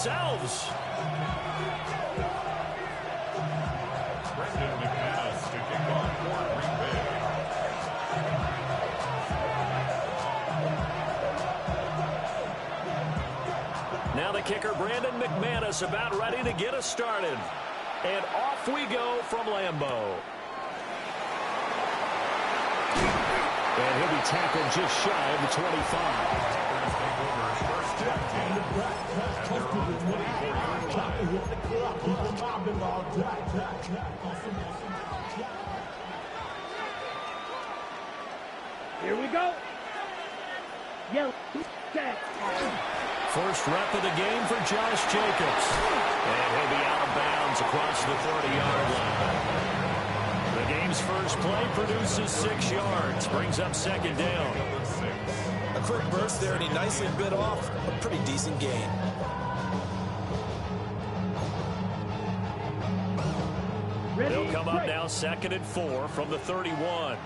themselves. Now the kicker, Brandon McManus, about ready to get us started. And off we go from Lambeau. And he'll be tackled just shy of the 25. Here we go. Yellow. First rep of the game for Josh Jacobs. And he'll be out of bounds across the 30-yard line. The game's first play produces 6 yards. Brings up second down. A quick burst there, and he nicely bit off a pretty decent gain. They'll come up now, 2nd and 4 from the 31.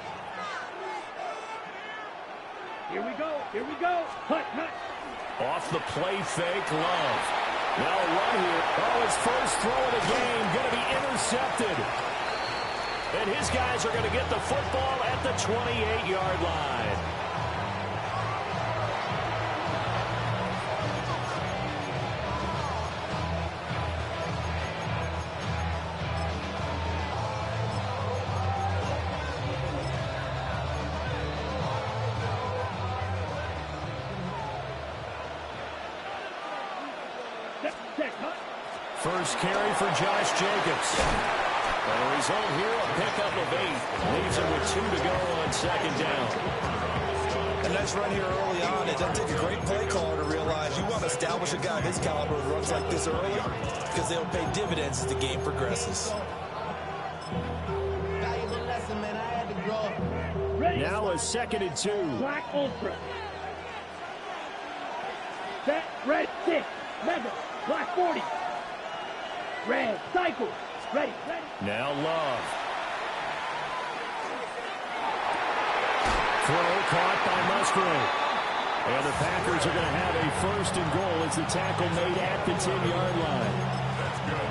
Here we go. Here we go. Hut, hut. Off the play fake, Love. Now a run here. Oh, his first throw of the game going to be intercepted. And his guys are going to get the football at the 28-yard line. First carry for Josh Jacobs. The result here, a pickup of 8. Leaves him with 2 to go on second down. A nice run here early on. It doesn't take a great play caller to realize you want to establish a guy of his caliber who runs like this early because they'll pay dividends as the game progresses. Now a 2nd and 2. Black Ultra. Set, red, 6. Mega. Black 40. Red, cycle. Ready, ready. Now Love. Throw caught by Musgrave. And the Packers are going to have a 1st and goal as the tackle made at the 10-yard line.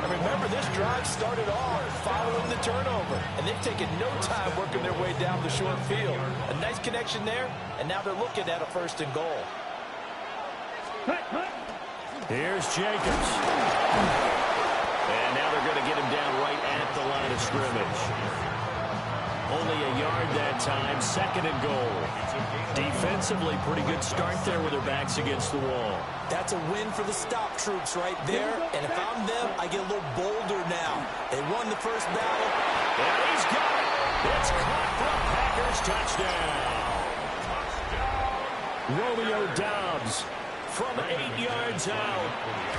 And remember, this drive started off following the turnover, and they've taken no time working their way down the short field. A nice connection there, and now they're looking at a 1st and goal. Cut, cut. Here's Jacobs. And now they're going to get him down right at the line of scrimmage. Only a yard that time, 2nd and goal. Defensively, pretty good start there with their backs against the wall. That's a win for the stop troops right there, and if I'm them, I get a little bolder now. They won the first battle. And he's got it. It's caught for a Packers touchdown. Romeo Doubs from 8 yards out.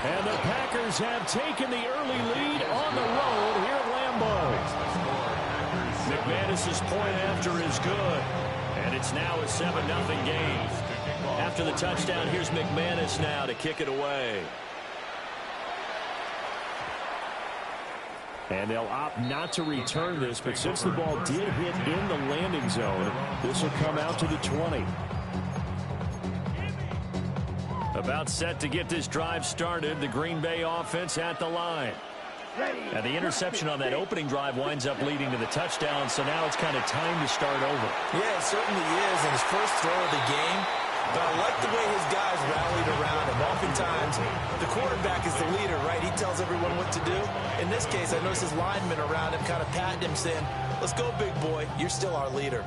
And the Packers have taken the early lead on the road here at Lambeau. McManus's point after is good. And it's now a 7-0 game. After the touchdown, here's McManus now to kick it away. And they'll opt not to return this, but since the ball did hit in the landing zone, this will come out to the 20. About set to get this drive started. The Green Bay offense at the line. And the interception on that opening drive winds up leading to the touchdown, so now it's kind of time to start over. Yeah, it certainly is, and his first throw of the game. But I like the way his guys rallied around him. Oftentimes, the quarterback is the leader, right? He tells everyone what to do. In this case, I noticed his linemen around him kind of patting him, saying, "Let's go, big boy. You're still our leader."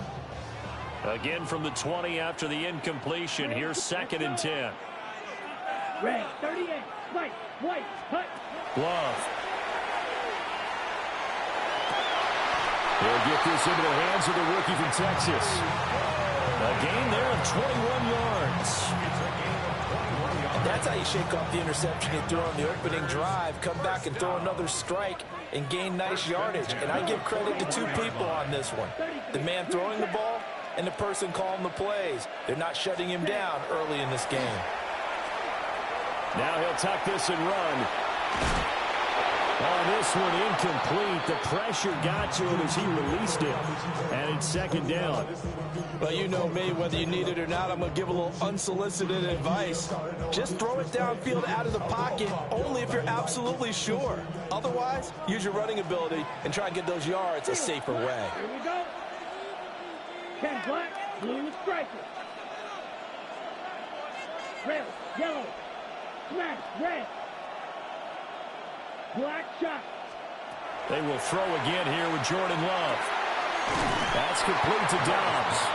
Again from the 20 after the incompletion. Here's 2nd and 10. Red, 38. White, white, hut. Love. He'll get this into the hands of the rookie from Texas. A gain there of 21 yards. And that's how you shake off the interception you threw on the opening drive. Come back and throw another strike and gain nice yardage. And I give credit to 2 people on this one. The man throwing the ball and the person calling the plays. They're not shutting him down early in this game. Now he'll tuck this and run. On this one, incomplete. The pressure got to him as he released it. And it's 2nd down. Well, you know me, whether you need it or not, I'm going to give a little unsolicited advice. Just throw it downfield out of the pocket. Only if you're absolutely sure. Otherwise, use your running ability and try and get those yards a safer way. Here we go. 10 black, blue striker. Red, yellow, smash, red. Black shot. They will throw again here with Jordan Love. That's complete to Dobbs.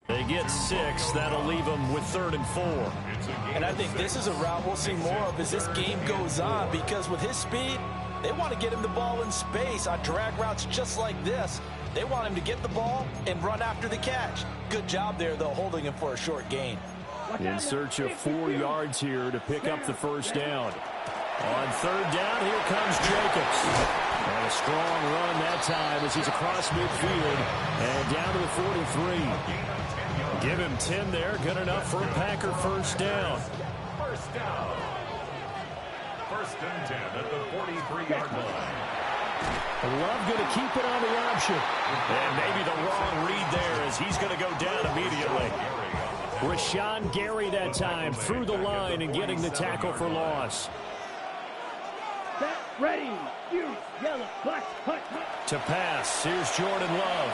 They get 6. That'll leave them with 3rd and 4. And I think this is a route we'll see more of as this game goes on, because with his speed, they want to get him the ball in space on drag routes just like this. They want him to get the ball and run after the catch. Good job there, though, holding him for a short gain. In search of 4 yards here to pick up the first down. On 3rd down, here comes Jacobs. And a strong run that time as he's across midfield and down to the 43. Give him 10 there. Good enough for a Packer first down. First down. 1st and 10 at the 43-yard line. Love going to keep it on the option. And maybe the wrong read there as he's going to go down immediately. Rashawn Gary that time through the line and getting the tackle for loss. Set, ready, you, yellow, black, hut. To pass, here's Jordan Love.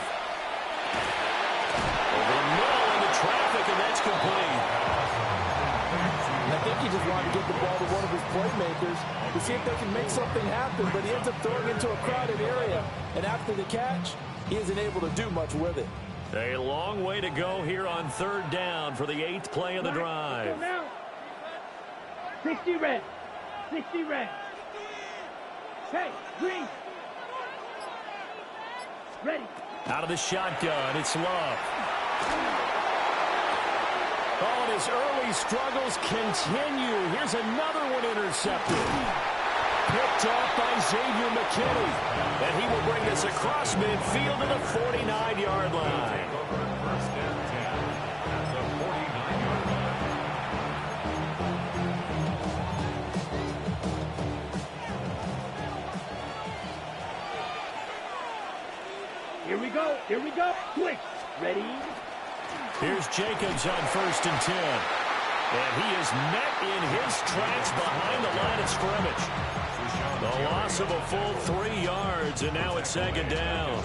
Over the middle into traffic, and that's complete. I think he just wanted to get the ball to one of his playmakers to see if they can make something happen, but he ends up throwing into a crowded area. And after the catch, he isn't able to do much with it. A long way to go here on 3rd down for the 8th play of the drive. 60 red. 60 red. Hey, green. Ready. Out of the shotgun, it's Love. Oh, and his early struggles continue. Here's another one intercepted. Picked off by Xavier McKinney. And he will bring this across midfield to the 49-yard line. First and 10 at the 49-yard line. Here we go. Here we go. Quick. Ready. Here's Jacobs on 1st and 10. And he is met in his tracks behind the line of scrimmage. The loss of a full 3 yards, and now it's 2nd down.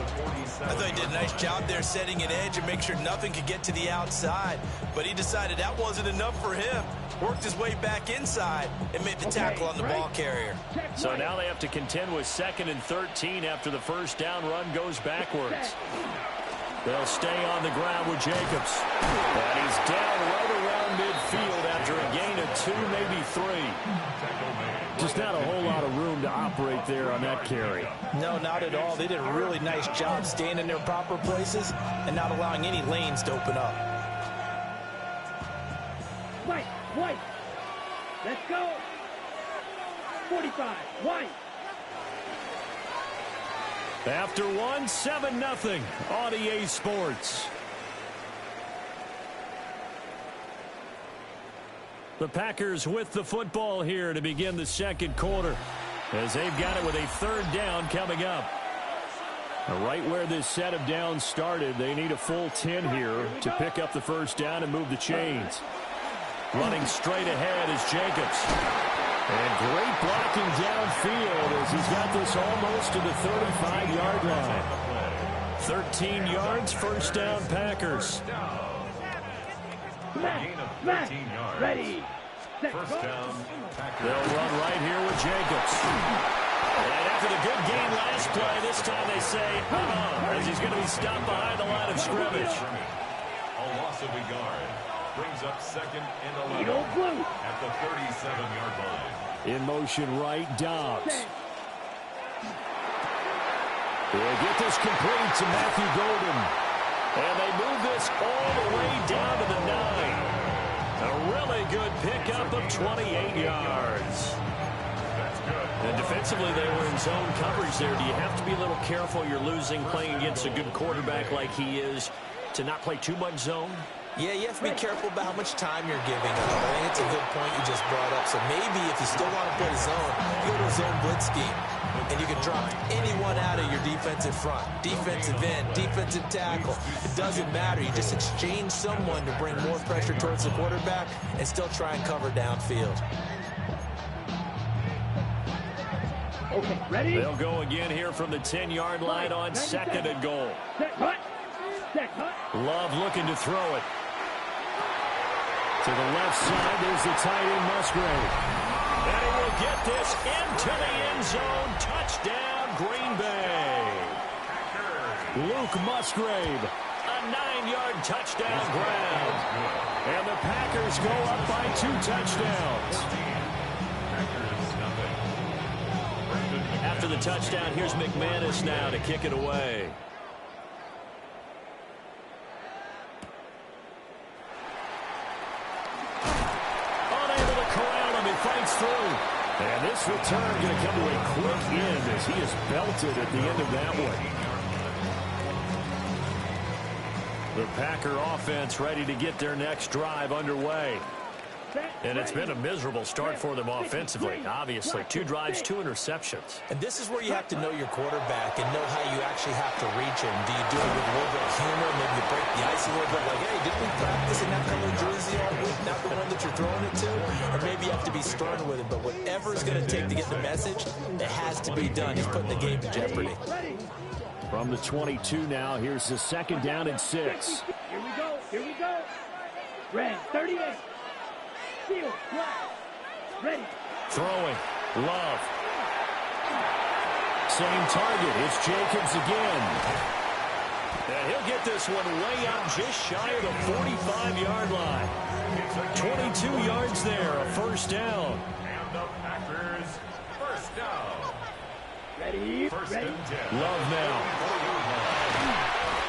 I thought he did a nice job there setting an edge and make sure nothing could get to the outside. But he decided that wasn't enough for him. Worked his way back inside and made the tackle on the ball carrier. So now they have to contend with 2nd and 13 after the first down run goes backwards. They'll stay on the ground with Jacobs. And he's down right around midfield after a gain of 2, maybe 3. Just not a whole lot of room to operate there on that carry. No, not at all. They did a really nice job staying in their proper places and not allowing any lanes to open up. White, white. Let's go. 45, white. After one, 7-0 on EA Sports. The Packers with the football here to begin the 2nd quarter as they've got it with a 3rd down coming up. Right where this set of downs started, they need a full 10 here to pick up the first down and move the chains. Running straight ahead is Jacobs. And great blocking downfield as he's got this almost to the 35-yard line. 13 yards, first down, Packers. Matt, ready. First down, Packers. They'll run right here with Jacobs. And after the good game last play, this time they say, as he's going to be stopped behind the line of scrimmage. A loss of a yard. Brings up second and 11 at the 37-yard line. In motion right, Dobbs. They'll get this complete to Matthew Golden. And they move this all the way down to the 9. A really good pickup of 28 yards. That's good. And defensively, they were in zone coverage there. Do you have to be a little careful? You're losing playing against a good quarterback like he is to not play too much zone? Yeah, you have to be careful about how much time you're giving up. I think it's a good point you just brought up. So maybe if you still want to play zone, you go to a zone blitz scheme. And you can drop anyone out of your defensive front, defensive end, defensive tackle. It doesn't matter. You just exchange someone to bring more pressure towards the quarterback and still try and cover downfield. Okay, ready? They'll go again here from the 10-yard line on second and goal. Love looking to throw it. To the left side, there's the tight end, Musgrave. And he will get this into the end zone. Touchdown, Green Bay. Luke Musgrave, a 9-yard touchdown grab. And the Packers go up by 2 touchdowns. After the touchdown, here's McManus now to kick it away. Fights through. And this return going to come to a quick end as he is belted at the end of that one. The Packer offense ready to get their next drive underway. And it's been a miserable start for them offensively, obviously. 2 drives, 2 interceptions. And this is where you have to know your quarterback and know how you actually have to reach him. Do you do it with a little bit of humor? Maybe you break the ice a little bit like, hey, didn't we practice in that color jersey all week? Not the one that you're throwing it to? Or maybe you have to be stern with him. But whatever it's going to take to get the message, it has to be done. He's putting the game in jeopardy. From the 22 now, here's the second down and 6. Here we go. Here we go. Red, 38. Field, ready. Throwing. Love. Same target. It's Jacobs again. And he'll get this one way up just shy of the 45-yard line. 22 yards there, a first down. And the Packers, first down. Ready, First ready. and 10. Love now.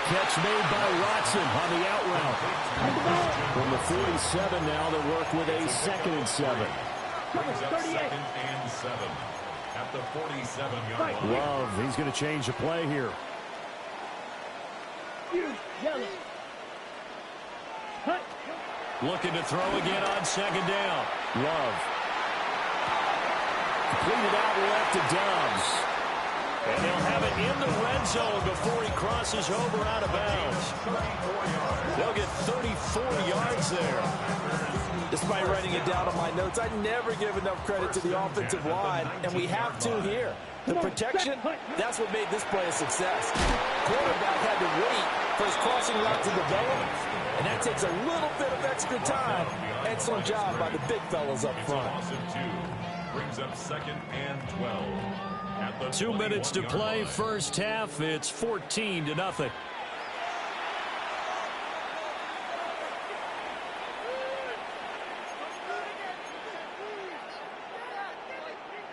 Catch made by Watson on the out route. From the 47 now, they work with a second and 7. Brings up second and 7 at the 47-yard line. Love, he's going to change the play here. Yellow. Hut. Looking to throw again on second down. Love. Completed out left to Dobbs. And they'll have it in the red zone before he crosses over out of bounds. They'll get 34 yards there. Despite writing it down on my notes, I never give enough credit to the offensive line, and we have to here. The protection, that's what made this play a success. Quarterback had to wait for his crossing route to develop, and that takes a little bit of extra time. Excellent job by the big fellas up front. Brings up second and 12. 2 minutes to play, first half. It's 14-0.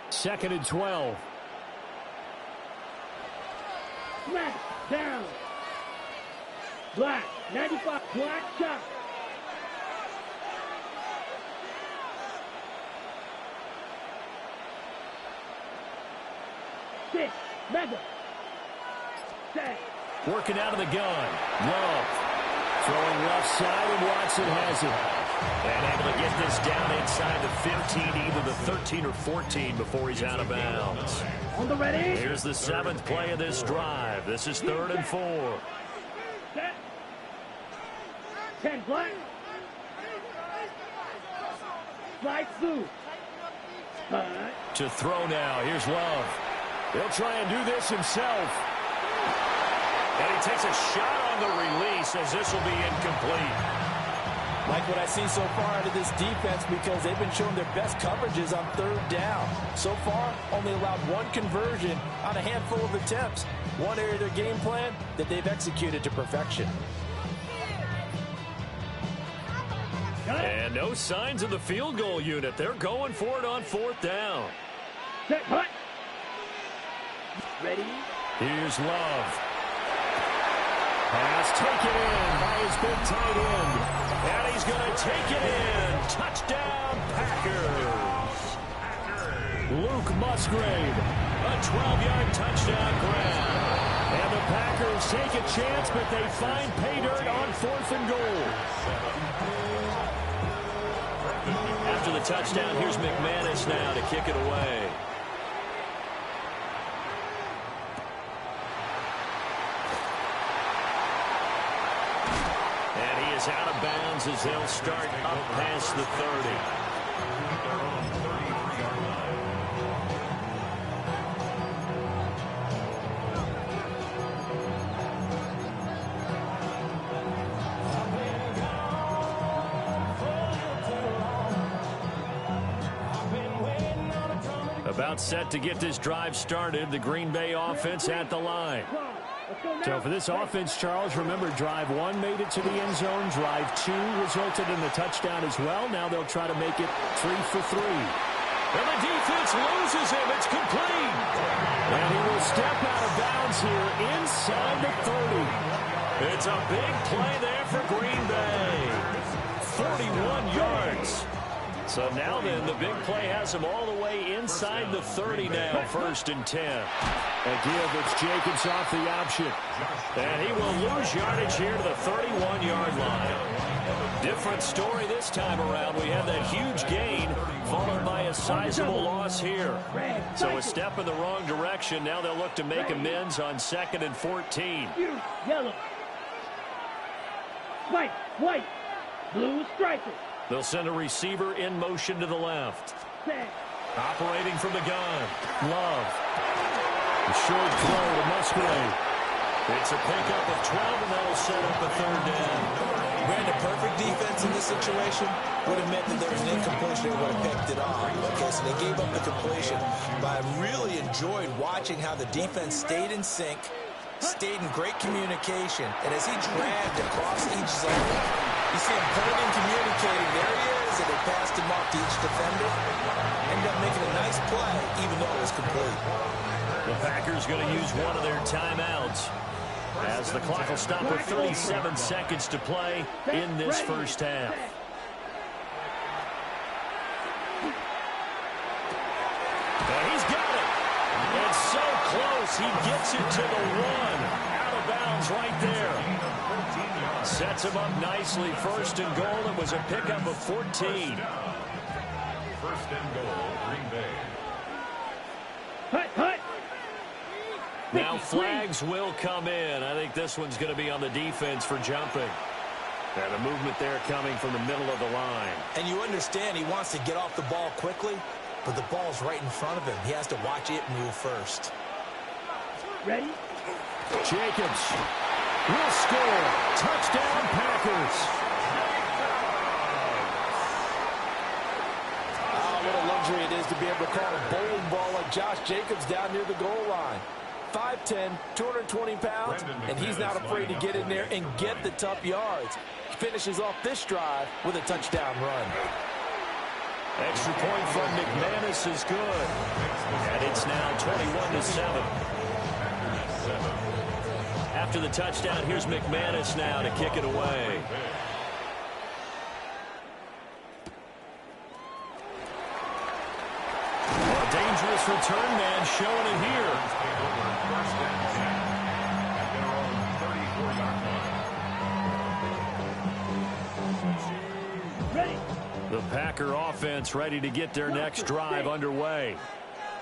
Second and 12. Black down. Black 95. Black shot. Six. Mega. Set. Working out of the gun. Love. Throwing left side, and Watson has it. And able to get this down inside the 15, either the 13 or 14 before he's out of bounds. On the ready. Here's the 7th play of this drive. This is 3rd and 4. Set. 10 black. Slide through. To throw now. Here's Love. He'll try and do this himself. And he takes a shot on the release as this will be incomplete. Like what I see so far out of this defense because they've been showing their best coverages on third down. So far, only allowed one conversion on a handful of attempts. One area of their game plan that they've executed to perfection. And no signs of the field goal unit. They're going for it on fourth down. Set, hut. Ready? Here's Love. Pass taken in by his big tight end. And he's going to take it in. Touchdown, Packers. Luke Musgrave, a 12-yard touchdown grab. And the Packers take a chance, but they find pay dirt on fourth and goal. After the touchdown, here's McManus now to kick it away. Out of bounds as they'll start up past the 30. About set to get this drive started, the Green Bay offense at the line. So for this offense, Charles, remember, drive one made it to the end zone. Drive two resulted in the touchdown as well. Now they'll try to make it 3 for 3. And the defense loses him. It's complete. And he will step out of bounds here inside the 30. It's a big play there for Green Bay. 41 yards. So now then, the big play has him all the way inside the 30 now, 1st and 10. A give, it's Jacobs off the option. And he will lose yardage here to the 31-yard line. Different story this time around. We had that huge gain, followed by a sizable loss here. So a step in the wrong direction. Now they'll look to make amends on 2nd and 14. Yellow. White. Blue striker. They'll send a receiver in motion to the left. Operating from the gun. Love. A short throw to Musgrave. It's a pickup of 12, and that'll set up a 3rd down. Ran a perfect defense in this situation. Would have meant that there was an incompletion. They would have picked it off. Okay, so they gave up the completion. But I really enjoyed watching how the defense stayed in sync, stayed in great communication, and as he dragged across each zone, you see him pointing, communicating. There he is, and they passed him off to each defender. Ended up making a nice play, even though it was complete. The Packers going to use one of their timeouts as the clock will stop with 37 seconds to play in this first half. And he's got it. It's so close. He gets it to the 1. Out of bounds right there. Sets him up nicely. 1st and goal. It was a pickup of 14. 1st and goal, Green Bay. Hut. Now flags will come in. I think this one's going to be on the defense for jumping. And a movement there coming from the middle of the line. And you understand he wants to get off the ball quickly, but the ball's right in front of him. He has to watch it move first. Ready? Jacobs will score. Touchdown, Packers. What a luxury it is to be able to call a bowling ball like Josh Jacobs down near the goal line. 5'10", 220 pounds, and he's not afraid to get in there and get the tough yards. Finishes off this drive with a touchdown run. Extra point from McManus is good. And it's now 21-7. After the touchdown, here's McManus now to kick it away. A dangerous return man showing it here. The Packer offense ready to get their next drive underway.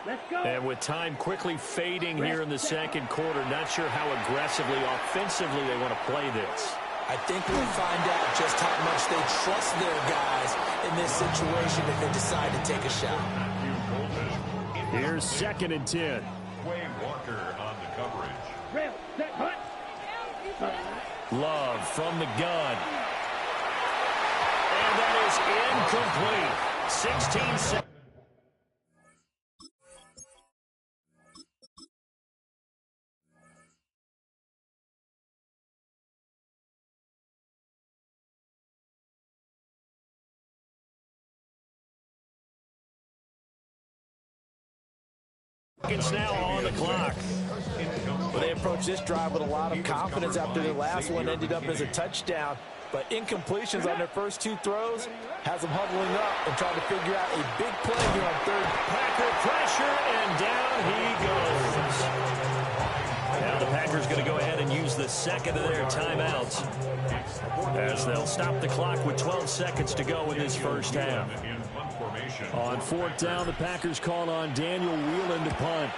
Let's go. And with time quickly fading here in the 2nd quarter, not sure how aggressively, offensively they want to play this. I think we'll find out just how much they trust their guys in this situation if they decide to take a shot. Here's 2nd and 10. Walker on the coverage. Rail, set, hut. Love from the gun. And that is incomplete. 16 seconds. Now on the clock. Well, they approached this drive with a lot of confidence after their last one ended up as a touchdown. But incompletions on their first two throws has them huddling up and trying to figure out a big play here on third. Packer pressure, and down he goes. Now the Packers going to go ahead and use the second of their timeouts as they'll stop the clock with 12 seconds to go in this first half. On fourth down, the Packers call on Daniel Whelan to punt.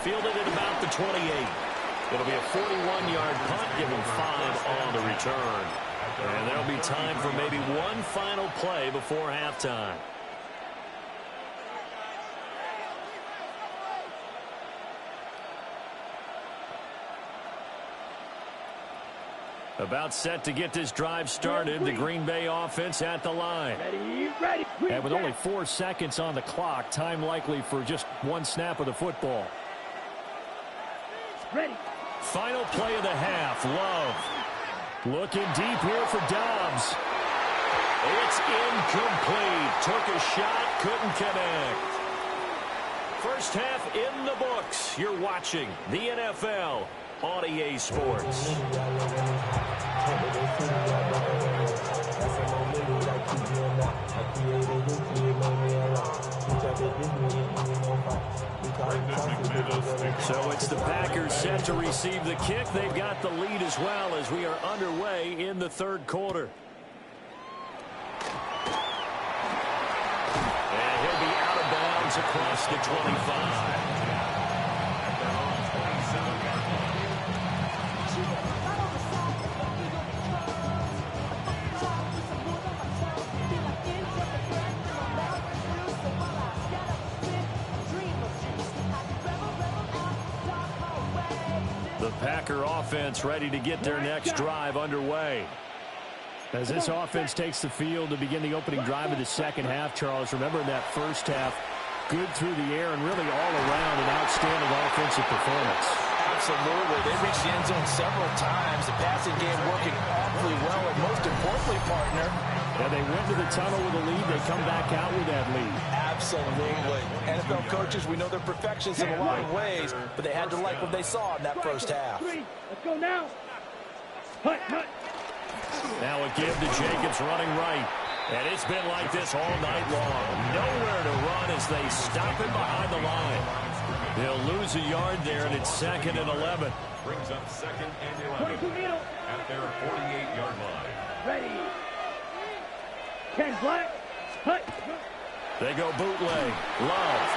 Fielded at about the 28. It'll be a 41-yard punt, give him 5 on the return. And there'll be time for maybe one final play before halftime. About set to get this drive started. The Green Bay offense at the line. Ready. And with only 4 seconds on the clock, time likely for just one snap of the football. Ready. Final play of the half. Love. Looking deep here for Dobbs. It's incomplete. Took a shot, couldn't connect. First half in the books. You're watching the NFL on EA Sports. So it's the Packers set to receive the kick. They've got the lead as well as we are underway in the third quarter. And he'll be out of bounds across the 25. The Packer offense ready to get their next drive underway. As this offense takes the field to begin the opening drive of the second half, Charles, remember in that first half, good through the air and really all around an outstanding offensive performance. Absolutely. They reached the end zone several times. The passing game working awfully well, and most importantly, partner, yeah, they went to the tunnel with a lead. They come back out with that lead. Absolutely. NFL coaches, we know they're perfectionists in a lot of ways, but they had to like what they saw in that first half. Let's go now. Hut. Now a give to Jacobs running right. And it's been like this all night long. Nowhere to run as they stop him behind the line. They'll lose a yard there, and it's 2nd and 11. Brings up 2nd and 11 at their 48-yard line. Ready. Ken Black. Hut. They go bootleg. Love.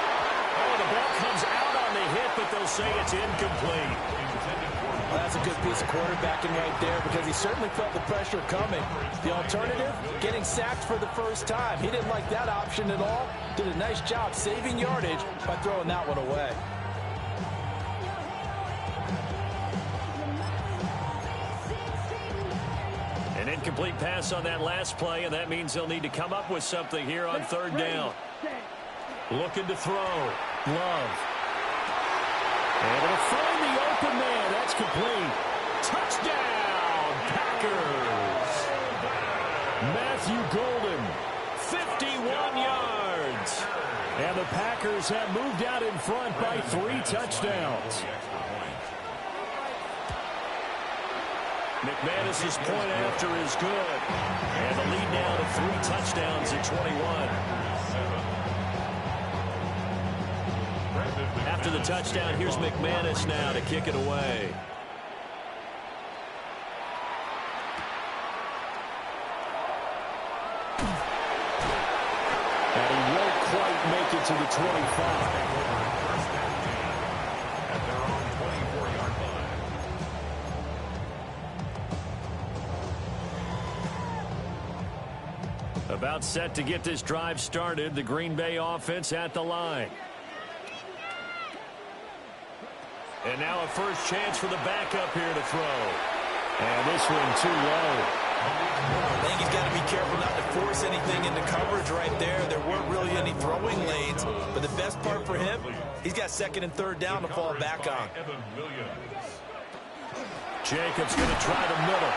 Oh, the ball comes out on the hit, but they'll say it's incomplete. Well, that's a good piece of quarterbacking right there because he certainly felt the pressure coming. The alternative, getting sacked for the first time. He didn't like that option at all. Did a nice job saving yardage by throwing that one away. An incomplete pass on that last play, and that means they'll need to come up with something here on third down. Looking to throw. Love. And it'll find the open man. That's complete. Touchdown, Packers. Matthew Golden, 51 yards. And the Packers have moved out in front by 3 touchdowns. McManus's point after is good. And the lead now to 3 touchdowns at 21. After the touchdown, here's McManus now to kick it away. And he won't quite make it to the 25. At their own 24-yard line. About set to get this drive started. The Green Bay offense at the line. And now a first chance for the backup here to throw. And this one too low. I think he's got to be careful not to force anything into coverage right there. There weren't really any throwing lanes. But the best part for him, he's got second and third down to fall back on. Jacobs going to try the middle.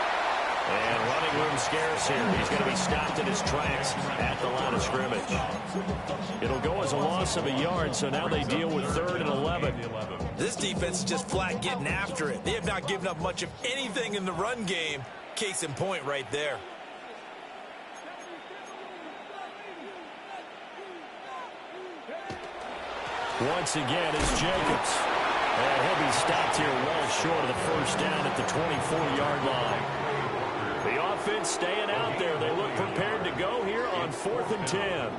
And running room scarce here. He's going to be stopped in his tracks at the line of scrimmage. It'll go as a loss of a yard, so now they deal with 3rd and 11. This defense is just flat getting after it. They have not given up much of anything in the run game. Case in point right there. Once again is Jacobs. And he'll be stopped here well short of the first down at the 24-yard line. The offense staying out there. They look prepared to go here on 4th and 10.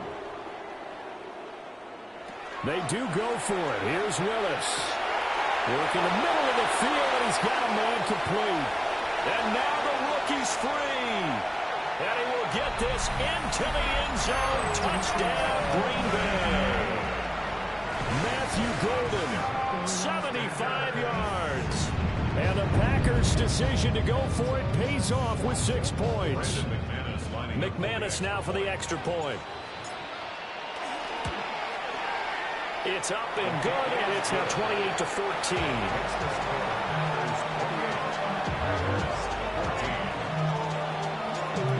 They do go for it. Here's Willis. Working the middle of the field, and he's got a man complete. And now the rookie's free. And he will get this into the end zone. Touchdown, Green Bay. Matthew Golden, 75 yards. And the Packers' decision to go for it pays off with 6 points. McManus now for the extra point. It's up and good, and it's now 28-14.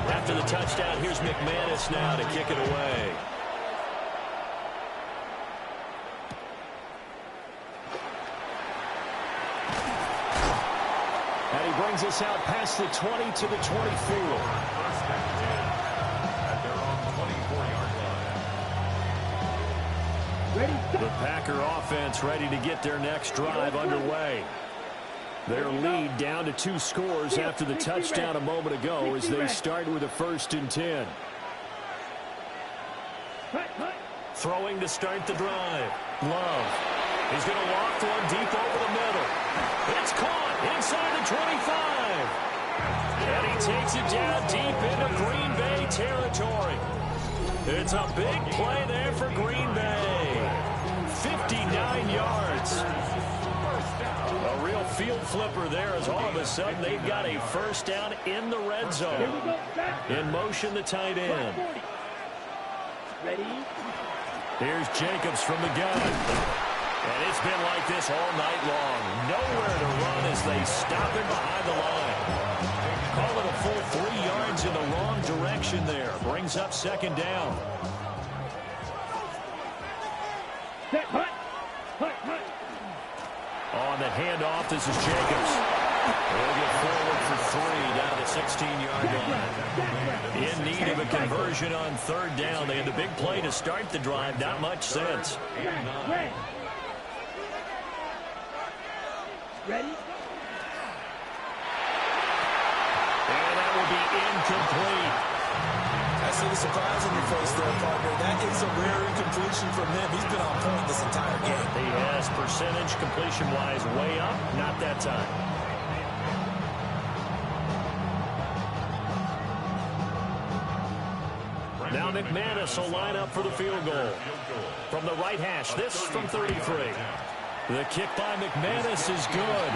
After the touchdown, here's McManus now to kick it away. And he brings us out past the 20 to the 24. The Packer offense ready to get their next drive underway. Their lead down to 2 scores after the touchdown a moment ago as they start with a 1st and 10. Throwing to start the drive. Love. He's going to loft one deep over the middle. It's caught inside the 25. And he takes it down deep into Green Bay territory. It's a big play there for Green Bay. 59 yards. A real field flipper there as all of a sudden they've got a first down in the red zone. In motion, the tight end. Ready? Here's Jacobs from the gun. And it's been like this all night long. Nowhere to run as they stop him behind the line. Call it a full 3 yards in the wrong direction there. Brings up 2nd down. Set, hut, hut, hut. On the handoff, this is Jacobs. They'll get forward for 3 down the 16-yard line. In need of a conversion on 3rd down. They had the big play to start the drive. Not much sense. Ready? And that will be incomplete. I see the surprise on your face there, partner. That is a rare incompletion from him. He's been on point this entire game. He has percentage completion-wise way up. Not that time. Now McManus will line up for the field goal. From the right hash, this from 33. The kick by McManus is good.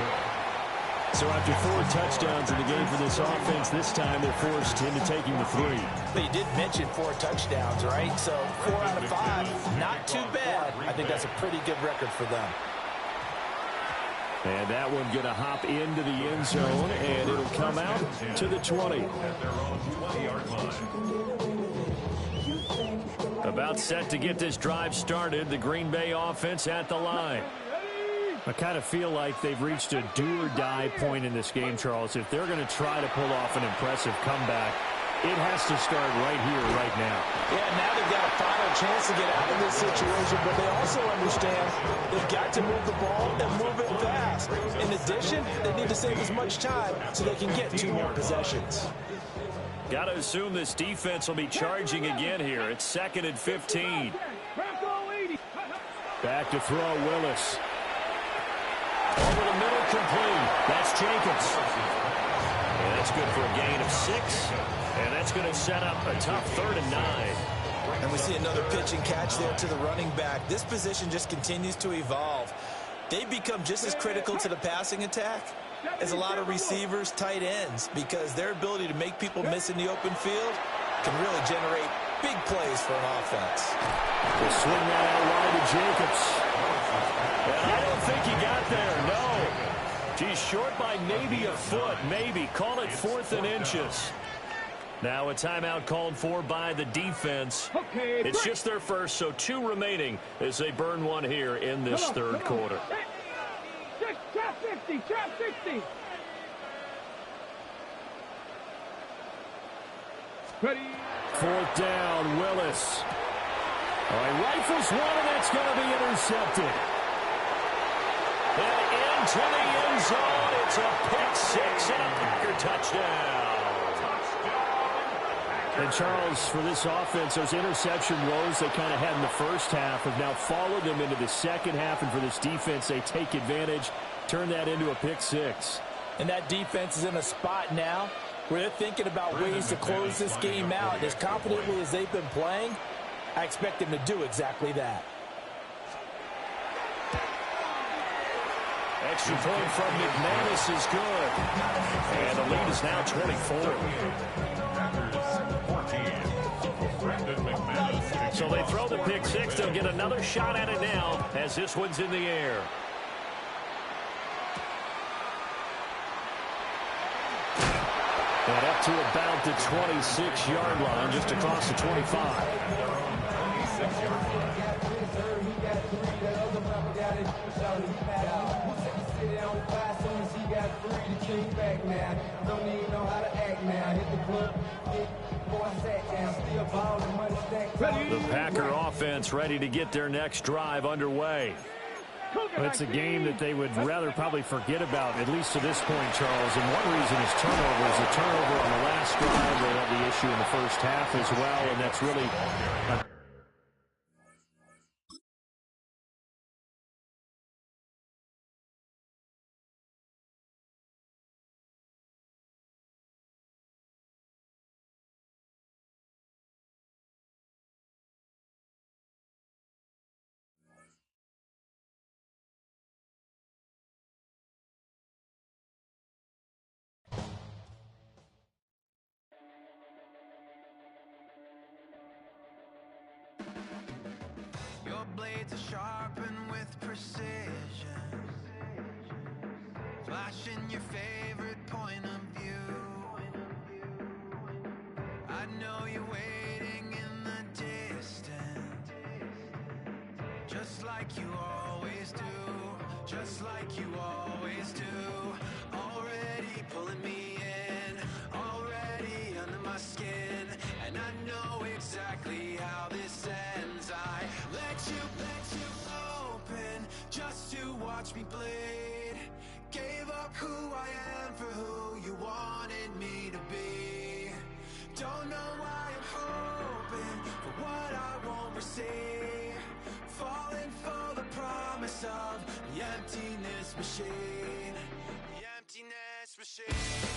So after 4 touchdowns in the game for this offense, this time they're forced into taking the 3. But you did mention 4 touchdowns, right? So 4 out of 5, not too bad. I think that's a pretty good record for them. And that one going to hop into the end zone, and it'll come out to the 20. About set to get this drive started. The Green Bay offense at the line. I kind of feel like they've reached a do-or-die point in this game, Charles. If they're going to try to pull off an impressive comeback, it has to start right here, right now. Yeah, now they've got a final chance to get out of this situation, but they also understand they've got to move the ball and move it fast. In addition, they need to save as much time so they can get 2 more possessions. Got to assume this defense will be charging again here. It's 2nd and 15. Back to throw, Willis. Over the middle, complete. That's Jacobs. And that's good for a gain of 6. And that's going to set up a tough 3rd and 9. And we see another pitch and catch there to the running back. This position just continues to evolve. They become just as critical to the passing attack as a lot of receivers, tight ends, because their ability to make people miss in the open field can really generate big plays for an offense. We'll swing that out wide to Jacobs. And I don't think he got there, no. He's short by maybe a foot, maybe. Call it 4th and inches. Now a timeout called for by the defense. It's just their first, so 2 remaining as they burn one here in this third quarter. Trap 50, trap 60. Ready. 4th down, Willis. All right, rifles one, and that's going to be intercepted. And into the end zone, it's a pick 6 and a Packer touchdown. And Charles, for this offense, those interception woes they kind of had in the first half have now followed them into the second half, and for this defense, they take advantage, turn that into a pick 6. And that defense is in a spot now where they're thinking about ways to close this game out. And as confidently as they've been playing, I expect them to do exactly that. Extra point from McManus is good. And the lead is now 24. So they throw the pick 6. They'll get another shot at it now as this one's in the air. And up to about the 26-yard line, just across the 25. The Packer offense ready to get their next drive underway. It's a game that they would rather probably forget about, at least to this point, Charles. And one reason is turnovers. A turnover on the last drive. They had the issue in the first half as well, and that's really... Your blades are sharpened with precision, flashing your favorite point of view. I know you're waiting in the distance, just like you always do, just like you always do. Already pulling me in, already under my skin, and I know exactly how this ends. I let you open just to watch me bleed. Gave up who I am for who you wanted me to be. Don't know why I'm hoping for what I won't receive. Falling for the promise of the emptiness machine. The emptiness machine.